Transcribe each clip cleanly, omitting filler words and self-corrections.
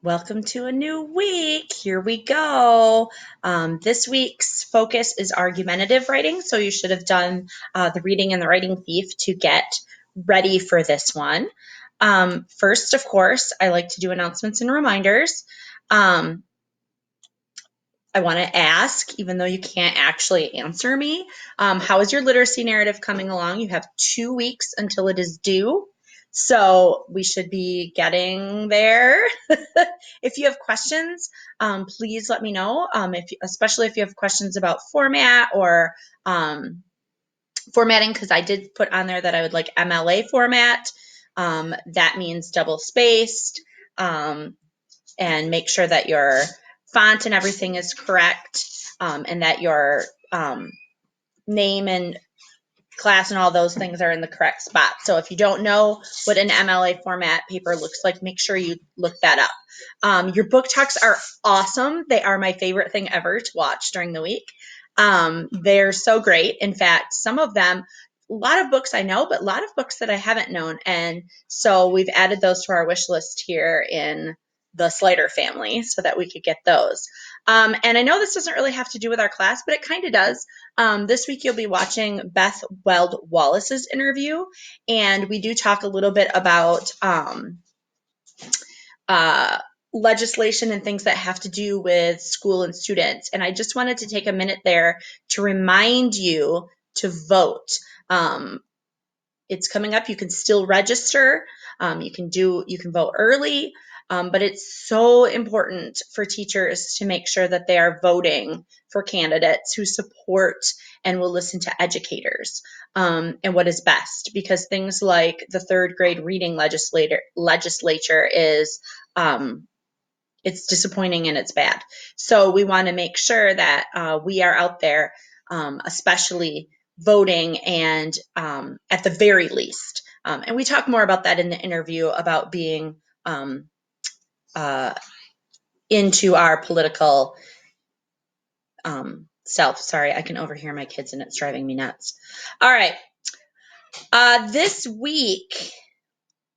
Welcome to a new week. Here we go. This week's focus is argumentative writing, so you should have done the reading and the writing thief to get ready for this one. First, of course, I like to do announcements and reminders. I want to ask, even though you can't actually answer me, how is your literacy narrative coming along? You have 2 weeks until it is due. So we should be getting there. If you have questions, please let me know. Especially if you have questions about format or formatting, because I did put on there that I would like MLA format. That means double spaced, and make sure that your font and everything is correct, and that your name and class and all those things are in the correct spot. So if you don't know what an MLA format paper looks like, make sure you look that up. Your book talks are awesome. They are my favorite thing ever to watch during the week. They're so great. In fact, some of them, a lot of books I know, but a lot of books that I haven't known. And so we've added those to our wish list here in the Slider family so that we could get those. And I know this doesn't really have to do with our class, but it kind of does. This week you'll be watching Beth Weld Wallace's interview, and we do talk a little bit about legislation and things that have to do with school and students. And I just wanted to take a minute there to remind you to vote. It's coming up. You can still register. You can vote early. But it's so important for teachers to make sure that they are voting for candidates who support and will listen to educators, and what is best, because things like the third grade reading legislature is it's disappointing and it's bad. So we want to make sure that we are out there, especially voting, and at the very least. And we talk more about that in the interview about being into our political self. Sorry, I can overhear my kids and it's driving me nuts. All right. This week,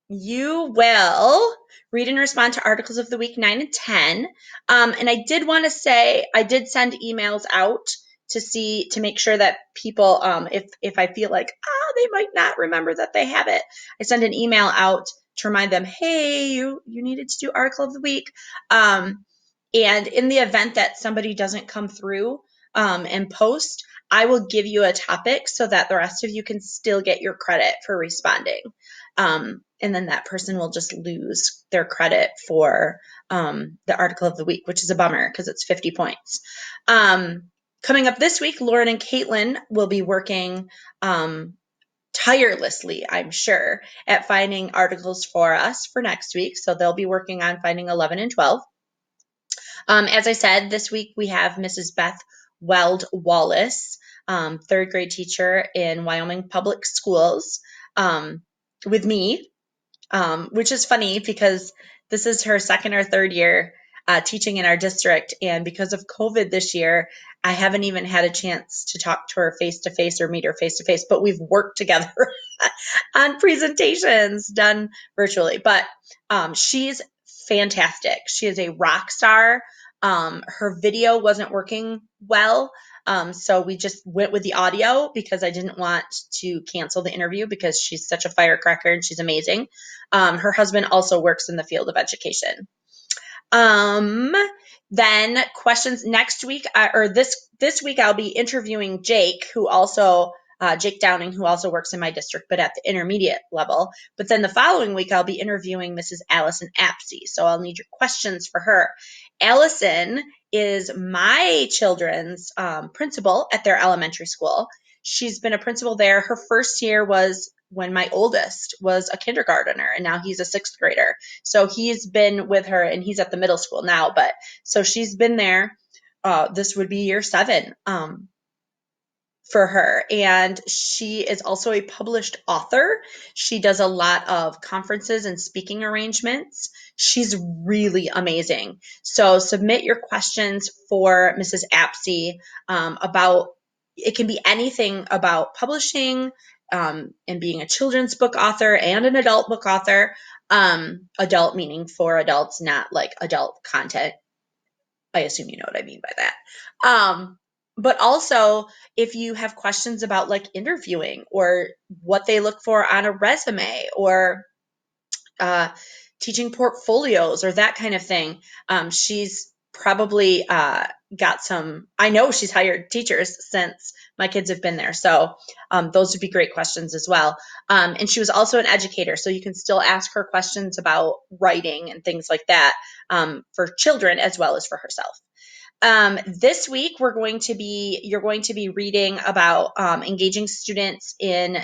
you will read and respond to articles of the week 9 and 10. And I did want to say, I did send emails out to make sure that people, if I feel like, they might not remember that they have it, I send an email out to remind them, hey, you needed to do article of the week. And in the event that somebody doesn't come through and post, I will give you a topic so that the rest of you can still get your credit for responding. And then that person will just lose their credit for the article of the week, which is a bummer because it's 50 points. Coming up this week, Lauren and Caitlin will be working tirelessly, I'm sure, at finding articles for us for next week. So they'll be working on finding 11 and 12. As I said, this week we have Mrs. Beth Weld Wallace, third grade teacher in Wyoming Public Schools, with me, which is funny because this is her second or third year teaching in our district. And because of COVID this year, I haven't even had a chance to talk to her face to face or meet her face to face, but we've worked together on presentations done virtually. But she's fantastic. She is a rock star. Her video wasn't working well. So we just went with the audio because I didn't want to cancel the interview because she's such a firecracker and she's amazing. Her husband also works in the field of education. Then questions next week, or this week, I'll be interviewing Jake, Jake Downing, who also works in my district, but at the intermediate level. But then the following week, I'll be interviewing Mrs. Allison Apsey. So I'll need your questions for her. Allison is my children's principal at their elementary school. She's been a principal there. Her first year was when my oldest was a kindergartner, and now he's a sixth grader. So he's been with her, and he's at the middle school now. But so she's been there. This would be year 7 for her. And she is also a published author. She does a lot of conferences and speaking arrangements. She's really amazing. So submit your questions for Mrs. Apsey about, it can be anything about publishing, in being a children's book author and an adult book author. Adult meaning for adults, not like adult content. I assume you know what I mean by that. But also, if you have questions about like interviewing or what they look for on a resume or uh, teaching portfolios or that kind of thing, she's probably got some. I know she's hired teachers since my kids have been there. So those would be great questions as well. And she was also an educator, so you can still ask her questions about writing and things like that for children as well as for herself. This week, you're going to be reading about engaging students in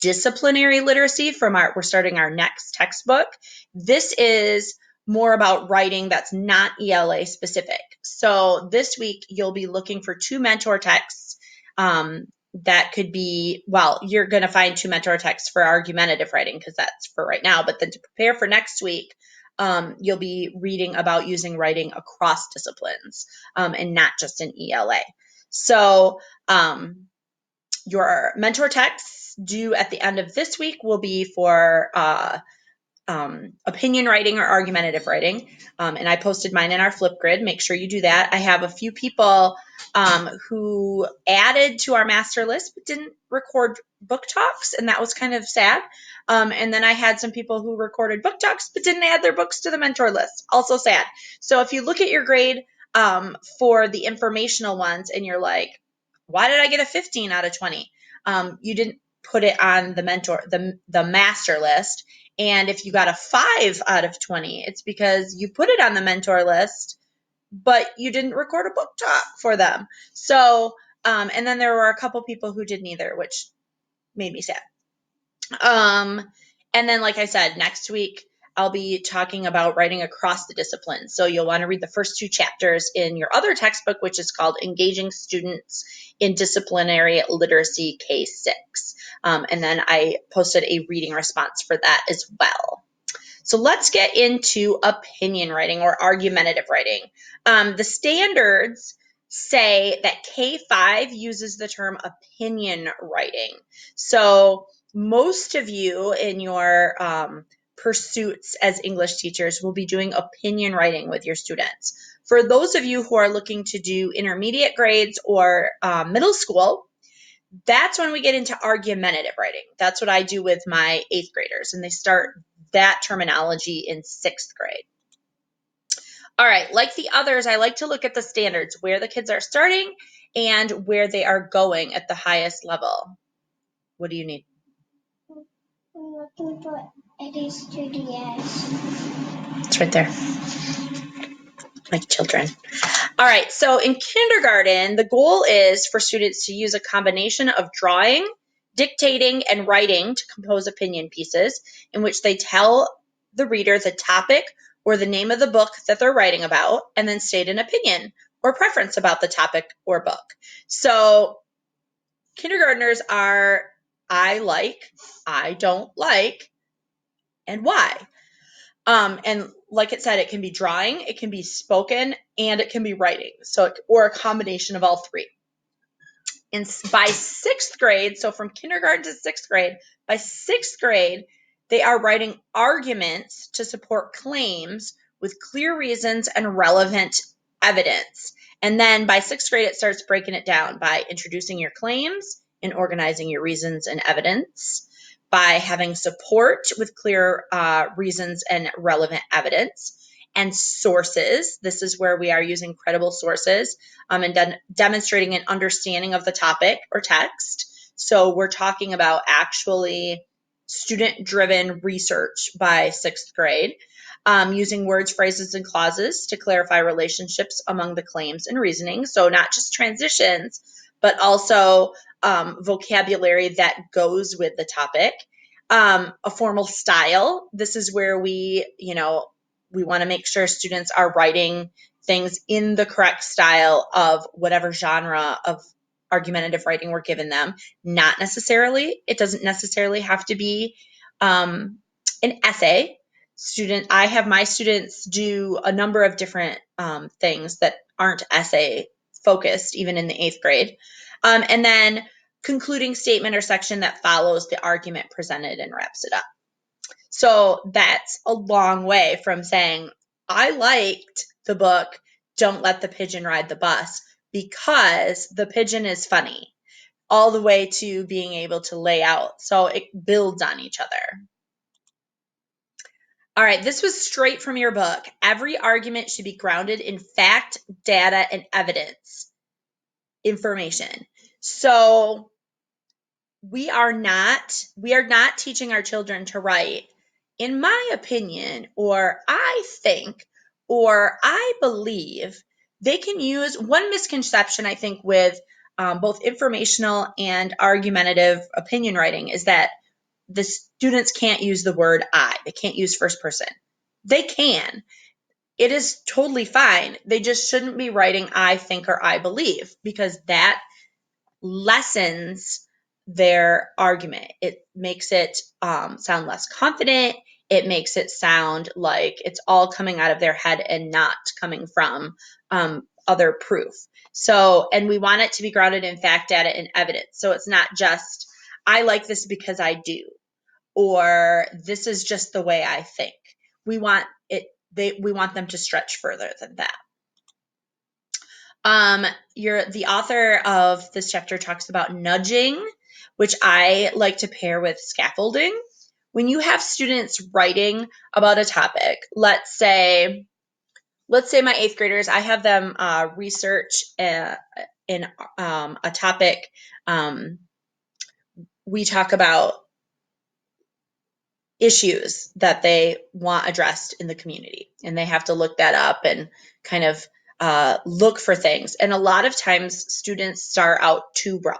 disciplinary literacy we're starting our next textbook. This is more about writing that's not ELA specific. So this week, you'll be looking for 2 mentor texts. That could be, well, you're going to find 2 mentor texts for argumentative writing because that's for right now. But then to prepare for next week, you'll be reading about using writing across disciplines and not just in ELA. So your mentor texts due at the end of this week will be for opinion writing or argumentative writing. And I posted mine in our Flipgrid. Make sure you do that. I have a few people who added to our master list but didn't record book talks, and that was kind of sad. And then I had some people who recorded book talks but didn't add their books to the mentor list. Also sad. So if you look at your grade for the informational ones and you're like, why did I get a 15 out of 20? You didn't put it on the master list. And if you got a 5 out of 20, it's because you put it on the mentor list, but you didn't record a book talk for them. So, and then there were a couple people who did neither, which made me sad. And then, like I said, next week, I'll be talking about writing across the disciplines. So you'll want to read the first 2 chapters in your other textbook, which is called Engaging Students in Disciplinary Literacy K6. And then I posted a reading response for that as well. So let's get into opinion writing or argumentative writing. The standards say that K5 uses the term opinion writing. So most of you in your pursuits as English teachers will be doing opinion writing with your students. For those of you who are looking to do intermediate grades or middle school, that's when we get into argumentative writing. That's what I do with my 8th graders, and they start that terminology in 6th grade. All right, like the others, I like to look at the standards, where the kids are starting and where they are going at the highest level. What do you need? I'm looking for Eddie Studios. It's right there. Like children. All right, so in kindergarten, the goal is for students to use a combination of drawing, dictating, and writing to compose opinion pieces in which they tell the reader the topic or the name of the book that they're writing about, and then state an opinion or preference about the topic or book. So kindergartners are I like, I don't like, and why. And like it said, it can be drawing, it can be spoken, and it can be writing. Or a combination of all 3. And by 6th grade, so from kindergarten to 6th grade, by 6th grade, they are writing arguments to support claims with clear reasons and relevant evidence. And then by 6th grade, it starts breaking it down by introducing your claims and organizing your reasons and evidence, by having support with clear reasons and relevant evidence, and sources. This is where we are using credible sources and demonstrating an understanding of the topic or text. So we're talking about actually student-driven research by 6th grade, using words, phrases, and clauses to clarify relationships among the claims and reasoning. So not just transitions, but also vocabulary that goes with the topic. A formal style. This is where we want to make sure students are writing things in the correct style of whatever genre of argumentative writing we're giving them. It doesn't necessarily have to be an essay. I have my students do a number of different things that aren't essay focused, even in the 8th grade. And then concluding statement or section that follows the argument presented and wraps it up. So that's a long way from saying, I liked the book, Don't Let the Pigeon Ride the Bus, because the pigeon is funny, all the way to being able to lay out. So it builds on each other. All right, this was straight from your book. Every argument should be grounded in fact, data, and evidence information. So we are not teaching our children to write, in my opinion, or I think, or I believe. They can use one misconception, I think, with both informational and argumentative opinion writing is that the students can't use the word I. They can't use first person. They can. It is totally fine. They just shouldn't be writing I think or I believe, because that lessens their argument. It makes it sound less confident. It makes it sound like it's all coming out of their head and not coming from other proof. So, and we want it to be grounded in fact, data, and evidence. So it's not just, I like this because I do, or this is just the way I think. We want them to stretch further than that. The author of this chapter talks about nudging, which I like to pair with scaffolding. When you have students writing about a topic, let's say my 8th graders, I have them research in a topic. We talk about issues that they want addressed in the community, and they have to look that up and kind of look for things. And a lot of times students start out too broad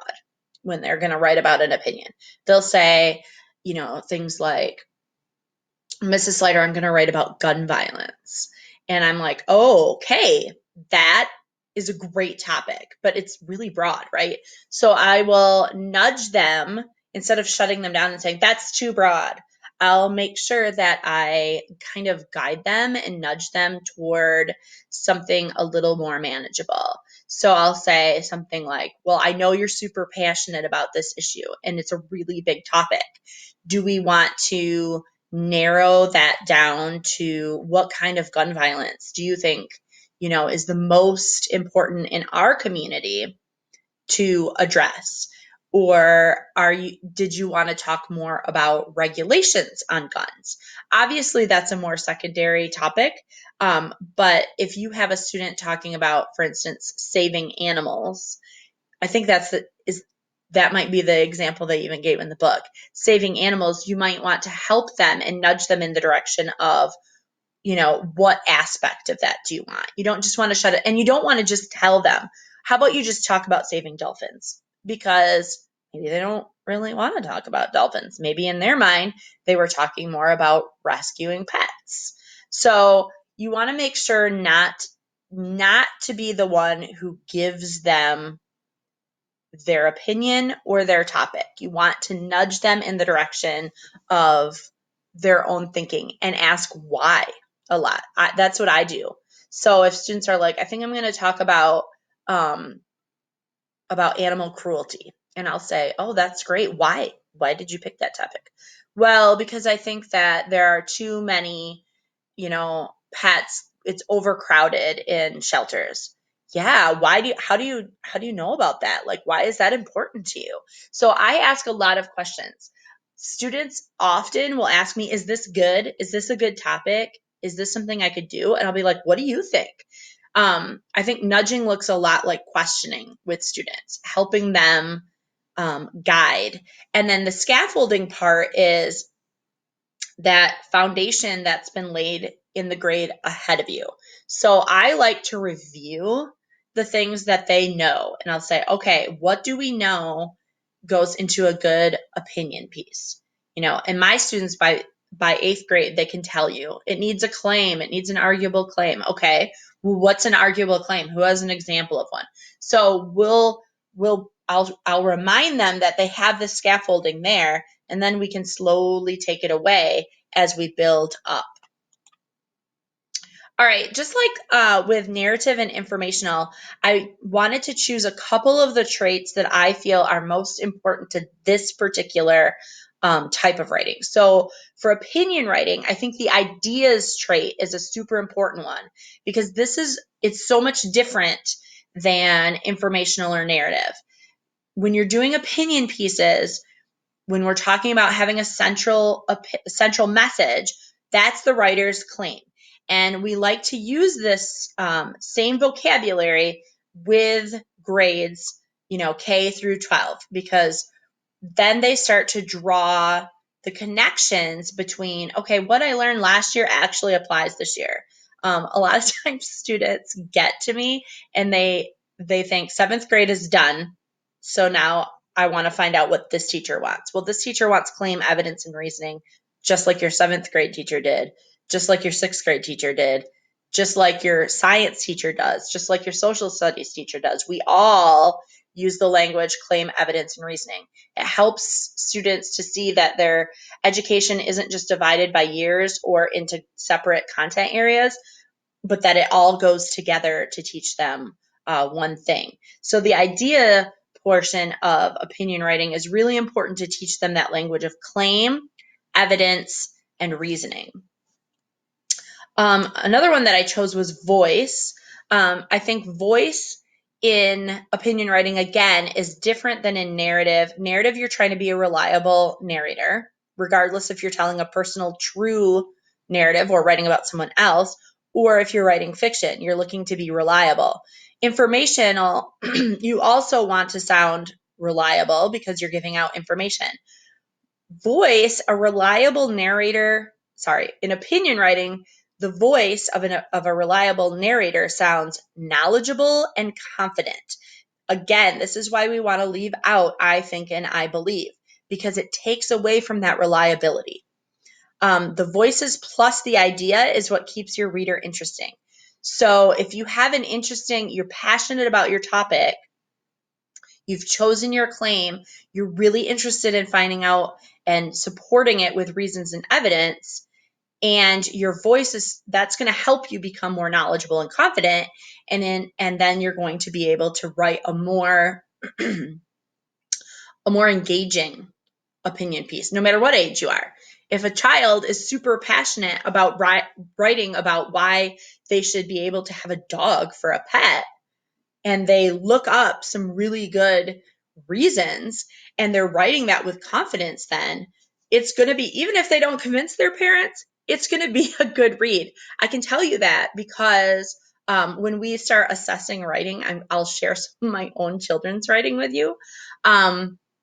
when they're going to write about an opinion. They'll say, things like, Mrs. Slider, I'm going to write about gun violence. And I'm like, oh, okay, that is a great topic, but it's really broad, right? So I will nudge them instead of shutting them down and saying, that's too broad. I'll make sure that I kind of guide them and nudge them toward something a little more manageable. So I'll say something like, well, I know you're super passionate about this issue and it's a really big topic. Do we want to narrow that down to what kind of gun violence do you think, is the most important in our community to address? Or did you want to talk more about regulations on guns? Obviously, that's a more secondary topic. But if you have a student talking about, for instance, saving animals, I think that might be the example they even gave in the book. Saving animals, you might want to help them and nudge them in the direction of, what aspect of that do you want? You don't just want to shut it, and you don't want to just tell them, how about you just talk about saving dolphins? Because maybe they don't really want to talk about dolphins. Maybe in their mind, they were talking more about rescuing pets. So you want to make sure not to be the one who gives them their opinion or their topic. You want to nudge them in the direction of their own thinking and ask why a lot. That's what I do. So if students are like, I think I'm going to talk about animal cruelty, and I'll say, oh, that's great. Why? Why did you pick that topic? Well, because I think that there are too many, pets. It's overcrowded in shelters. Yeah, how do you know about that? Like, why is that important to you? So I ask a lot of questions. Students often will ask me, is this good? Is this a good topic? Is this something I could do? And I'll be like, what do you think? I think nudging looks a lot like questioning with students, helping them guide. And then the scaffolding part is that foundation that's been laid in the grade ahead of you. So I like to review the things that they know, and I'll say, okay, what do we know goes into a good opinion piece? And my students by 8th grade, they can tell you it needs a claim, it needs an arguable claim. Okay, well, what's an arguable claim? Who has an example of one? So I'll remind them that they have the scaffolding there, and then we can slowly take it away as we build up. All right, just like with narrative and informational, I wanted to choose a couple of the traits that I feel are most important to this particular type of writing. So for opinion writing, I think the ideas trait is a super important one because it's so much different than informational or narrative. When you're doing opinion pieces, when we're talking about having a central message, that's the writer's claim. And we like to use this same vocabulary with grades, K through 12, because then they start to draw the connections between, okay, what I learned last year actually applies this year. A lot of times students get to me and they think seventh grade is done. So now I want to find out what this teacher wants. Well, this teacher wants claim, evidence, and reasoning, just like your seventh grade teacher did, just like your sixth grade teacher did, just like your science teacher does, just like your social studies teacher does. We all use the language claim, evidence, and reasoning. It helps students to see that their education isn't just divided by years or into separate content areas, but that it all goes together to teach them one thing. So the idea portion of opinion writing is really important to teach them that language of claim, evidence, and reasoning. Another one that I chose was voice. I think voice in opinion writing, again, is different than in narrative. Narrative, you're trying to be a reliable narrator, regardless if you're telling a personal, true narrative or writing about someone else, or if you're writing fiction, you're looking to be reliable. Informational, you also want to sound reliable because you're giving out information. Voice, a reliable narrator, in opinion writing, the voice of a reliable narrator sounds knowledgeable and confident. Again, this is why we want to leave out I think and I believe, because it takes away from that reliability. The voices plus the idea is what keeps your reader interesting. So if you have you're passionate about your topic, you've chosen your claim, you're really interested in finding out and supporting it with reasons and evidence, and your voice that's going to help you become more knowledgeable and confident, and then you're going to be able to write a more a more engaging opinion piece, no matter what age you are. If a child is super passionate about writing about why they should be able to have a dog for a pet, and they look up some really good reasons and they're writing that with confidence, then it's going to be, even if they don't convince their parents, it's going to be a good read. I can tell you that because when we start assessing writing, I'll share some of my own children's writing with you.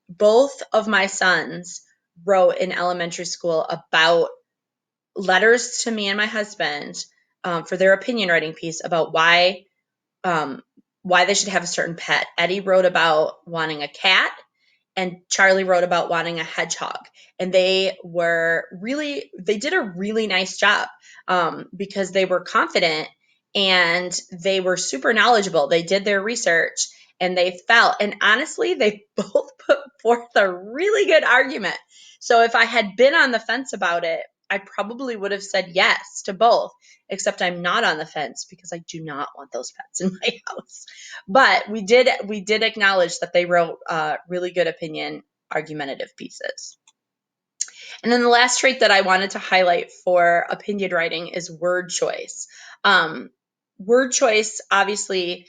Both of my sons wrote in elementary school about letters to me and my husband for their opinion writing piece about why they should have a certain pet. Eddie wrote about wanting a cat, and Charlie wrote about wanting a hedgehog. And they did a really nice job because they were confident and they were super knowledgeable. They did their research and and honestly, they both put forth a really good argument. So if I had been on the fence about it, I probably would have said yes to both, except I'm not on the fence because I do not want those pets in my house. But we did acknowledge that they wrote really good opinion argumentative pieces. And then the last trait that I wanted to highlight for opinion writing is word choice. Word choice obviously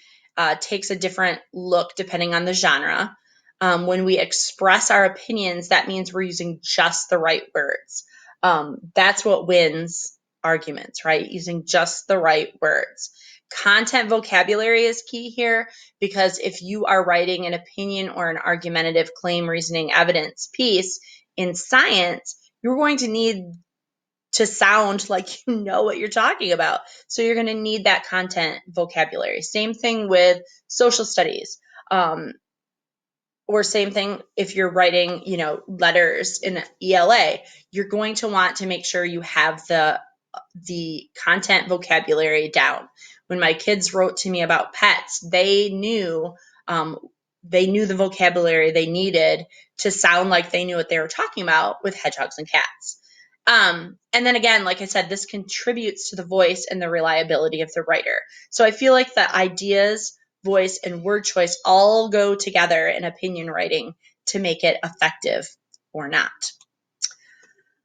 takes a different look depending on the genre. When we express our opinions, that means we're using just the right words. That's what wins arguments, right? Using just the right words. Content vocabulary is key here because if you are writing an opinion or an argumentative claim, reasoning, evidence piece in science, you're going to need to sound like you know what you're talking about. So you're going to need that content vocabulary. Same thing with social studies. Or same thing if you're writing, letters in ELA, you're going to want to make sure you have the content vocabulary down. When my kids wrote to me about pets, they knew the vocabulary they needed to sound like they knew what they were talking about with hedgehogs and cats. And then again, like I said, this contributes to the voice and the reliability of the writer. So I feel like the ideas, voice, and word choice all go together in opinion writing to make it effective or not.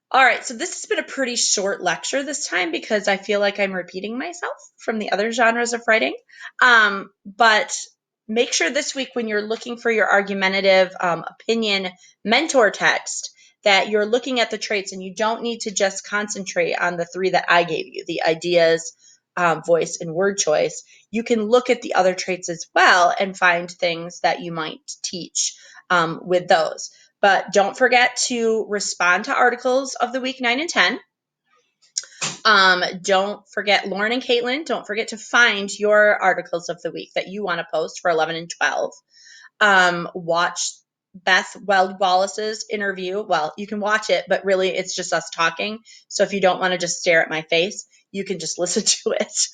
All right, so this has been a pretty short lecture this time because I feel like I'm repeating myself from the other genres of writing. But make sure this week when you're looking for your argumentative opinion mentor text that you're looking at the traits and you don't need to just concentrate on the 3 that I gave you, the ideas, voice, and word choice. You can look at the other traits as well and find things that you might teach with those. But don't forget to respond to articles of the week 9 and 10. Don't forget, Lauren and Caitlin, don't forget to find your articles of the week that you want to post for 11 and 12. Watch Beth Weld Wallace's interview. Well, you can watch it, but really it's just us talking. So if you don't want to just stare at my face, you can just listen to it.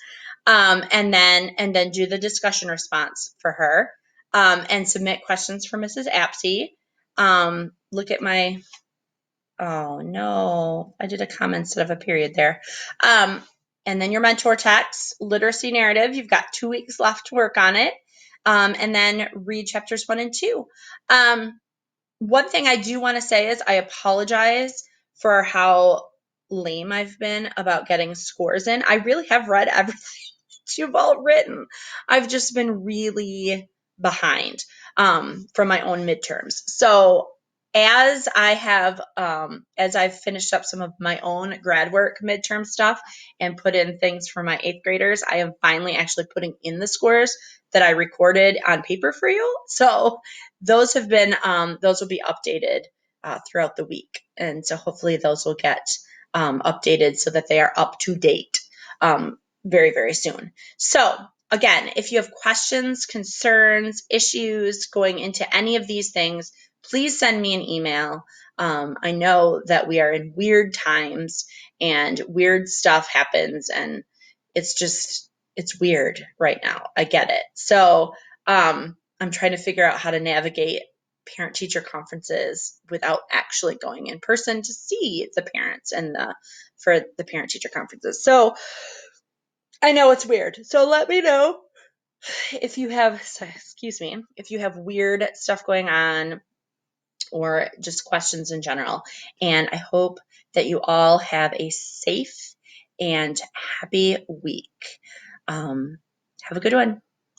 And then do the discussion response for her. And submit questions for Mrs. Apsey. Look at my, oh no, I did a comma instead of a period there. And then your mentor text, literacy narrative, you've got 2 weeks left to work on it. And then read chapters 1 and 2. One thing I do want to say is I apologize for how lame I've been about getting scores in. I really have read everything you've all written. I've just been really behind from my own midterms. So as I've finished up some of my own grad work midterm stuff and put in things for my 8th graders, I am finally actually putting in the scores that I recorded on paper for you. So those will be updated throughout the week. And so hopefully those will get updated so that they are up to date very, very soon. So again, if you have questions, concerns, issues going into any of these things, please send me an email. I know that we are in weird times and weird stuff happens and it's weird right now. I get it. So I'm trying to figure out how to navigate parent teacher conferences without actually going in person to see the parents and for the parent teacher conferences. So I know it's weird. So let me know if you have, if you have weird stuff going on or just questions in general. And I hope that you all have a safe and happy week. Have a good one.